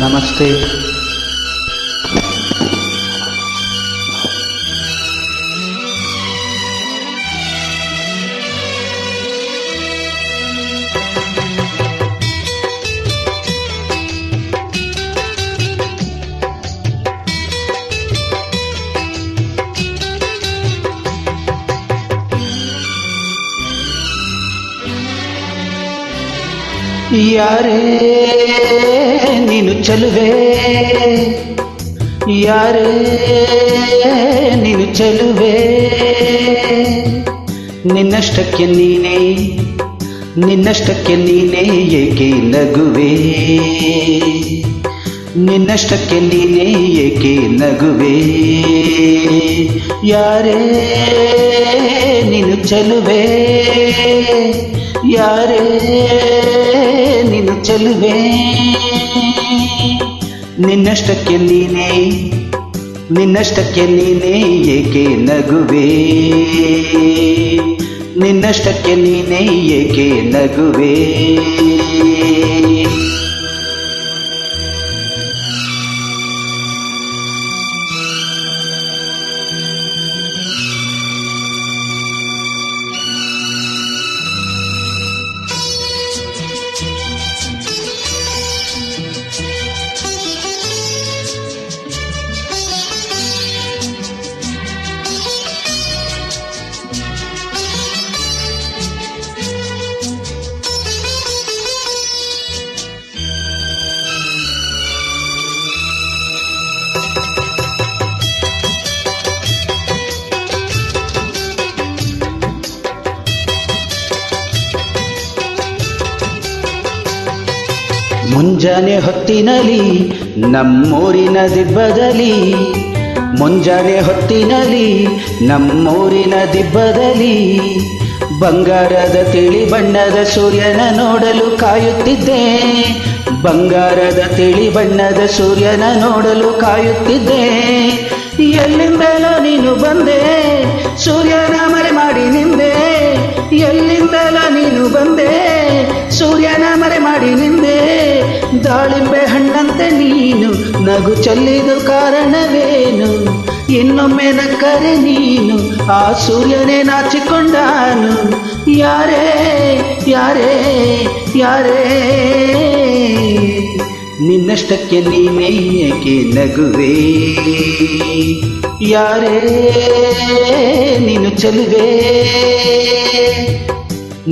ನಮಸ್ತೆ. ಯಾರೇ ನೀನು ಚೆಲುವೆ, ಯಾರೇ ನೀನು ಚೆಲುವೆ, ನಿನ್ನಷ್ಟಕ್ಕೆ ನೀನೇ, ನಿನ್ನಷ್ಟಕ್ಕೆ ನೀನೇ ಏಕೆ ನಗುವೆ, ನಿನ್ನಷ್ಟಕ್ಕೆ ನೀನೇ ಏಕೆ ನಗುವೆ, ಯಾರೇ ನೀನು ಚೆಲುವೆ, ಯಾರೇ ನೀನು ಚೆಲುವೆ, ನಿನ್ನಷ್ಟಕ್ಕೆ ನೀನೇ, ನಿನ್ನಷ್ಟಕ್ಕೆ ನೀನೇ ಏಕೆ ನಗುವೆ, ನಿನ್ನಷ್ಟಕ್ಕೆ ನೀನೇ ಏಕೆ ನಗುವೆ. ಮುಂಜಾನೆ ಹೊತ್ತಿನಲ್ಲಿ ನಮ್ಮೂರಿನ ದಿಬ್ಬದಲ್ಲಿ, ಮುಂಜಾನೆ ಹೊತ್ತಿನಲ್ಲಿ ನಮ್ಮೂರಿನ ದಿಬ್ಬದಲ್ಲಿ, ಬಂಗಾರದ ತಿಳಿ ಬಣ್ಣದ ಸೂರ್ಯನ ನೋಡಲು ಕಾಯುತ್ತಿದ್ದೆ, ಬಂಗಾರದ ತಿಳಿ ಬಣ್ಣದ ಸೂರ್ಯನ ನೋಡಲು ಕಾಯುತ್ತಿದ್ದೆ, ಎಲ್ಲಿಂದಲೋ ನೀನು ಬಂದೆ, ಸೂರ್ಯನ ಮರೆ ಮಾಡಿ ನಿಂದೆ, ಎಲ್ಲಿಂದಲೋ ನೀನು ಬಂದೆ, ಸೂರ್ಯನ ಮರೆ ಮಾಡಿ ನಿಂದೆ, ದಾಳಿಂಬೆ ಹಣ್ಣಂತೆ ನೀನು ನಗು ಚೆಲ್ಲಿದು ಕಾರಣವೇನು, ಇನ್ನೊಮ್ಮೆ ನಕ್ಕರೆ ನೀನು ಆ ಸೂರ್ಯನೇ ನಾಚಿಕೊಂಡಾನು, ಯಾರೇ ಯಾರೇ ಯಾರೇ ನಿನ್ನಷ್ಟಕ್ಕೆ ನೀನೇ ಏಕೆ ನಗುವೆ, ಯಾರೇ ನೀನು ಚೆಲುವೆ,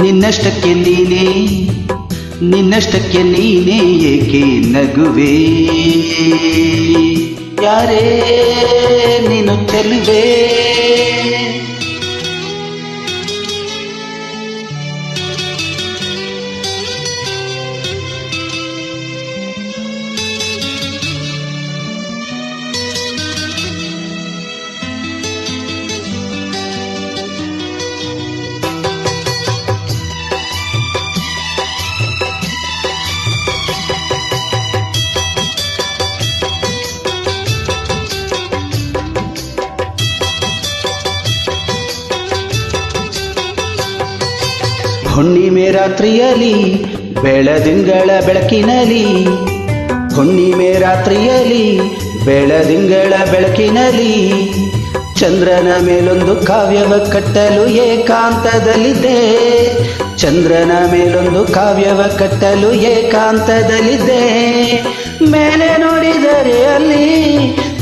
ನಿನ್ನಷ್ಟಕ್ಕೆ ನೀನೇ, ನಿನ್ನಷ್ಟಕ್ಕೆ ನೀನೇ ಏಕೆ ನಗುವೆ, ಯಾರೇ ನೀನು ಚೆಲುವೆ. ಹುಣ್ಣಿಮೆ ರಾತ್ರಿಯಲ್ಲಿ ಬೆಳದಿಂಗಳ ಬೆಳಕಿನಲ್ಲಿ, ಹುಣ್ಣಿಮೆ ರಾತ್ರಿಯಲ್ಲಿ ಬೆಳದಿಂಗಳ ಬೆಳಕಿನಲ್ಲಿ, ಚಂದ್ರನ ಮೇಲೊಂದು ಕಾವ್ಯವ ಕಟ್ಟಲು ಏಕಾಂತದಲ್ಲಿದ್ದೆ, ಚಂದ್ರನ ಮೇಲೊಂದು ಕಾವ್ಯವ ಕಟ್ಟಲು ಏಕಾಂತದಲ್ಲಿದ್ದೆ, ಮೇಲೆ ನೋಡಿದರೆ ಅಲ್ಲಿ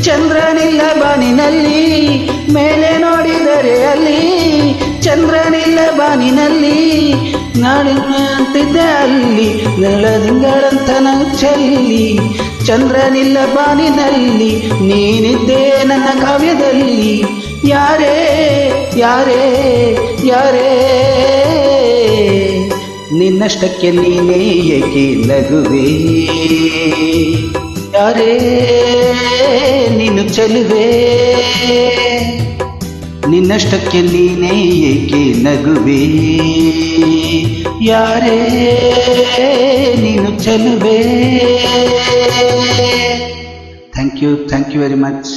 ಚಂದ್ರನಿಲ್ಲ ಬಾನಿನಲ್ಲಿ, ಮೇಲೆ ನೋಡಿದರೆ ಅಲ್ಲಿ ಚಂದ್ರನಿಲ್ಲ ಬಾನಿನಲ್ಲಿ, ನಾಡಿನಂತಿದ್ದೆ ಅಲ್ಲಿ ನೆಳದಿಂಗಳಂತ ನಾವು ಚೆಲ್ಲಿ, ಚಂದ್ರನಿಲ್ಲ ಬಾನಿನಲ್ಲಿ ನೀನಿದ್ದೆ ನನ್ನ ಕಾವ್ಯದಲ್ಲಿ, ಯಾರೇ ಯಾರೇ ಯಾರೇ ನಿನ್ನಷ್ಟಕ್ಕೆ ನೀನೇ ಏಕೆ ನಗುವೆ, ಯಾರೇ ನೀನು ಚೆಲುವೆ, ನಿನ್ನಷ್ಟಕ್ಕೆ ನೀನೇ ಏಕೆ ನಗುವೆ, ಯಾರೇ ನೀನು ಚೆಲುವೆ. Thank you very much.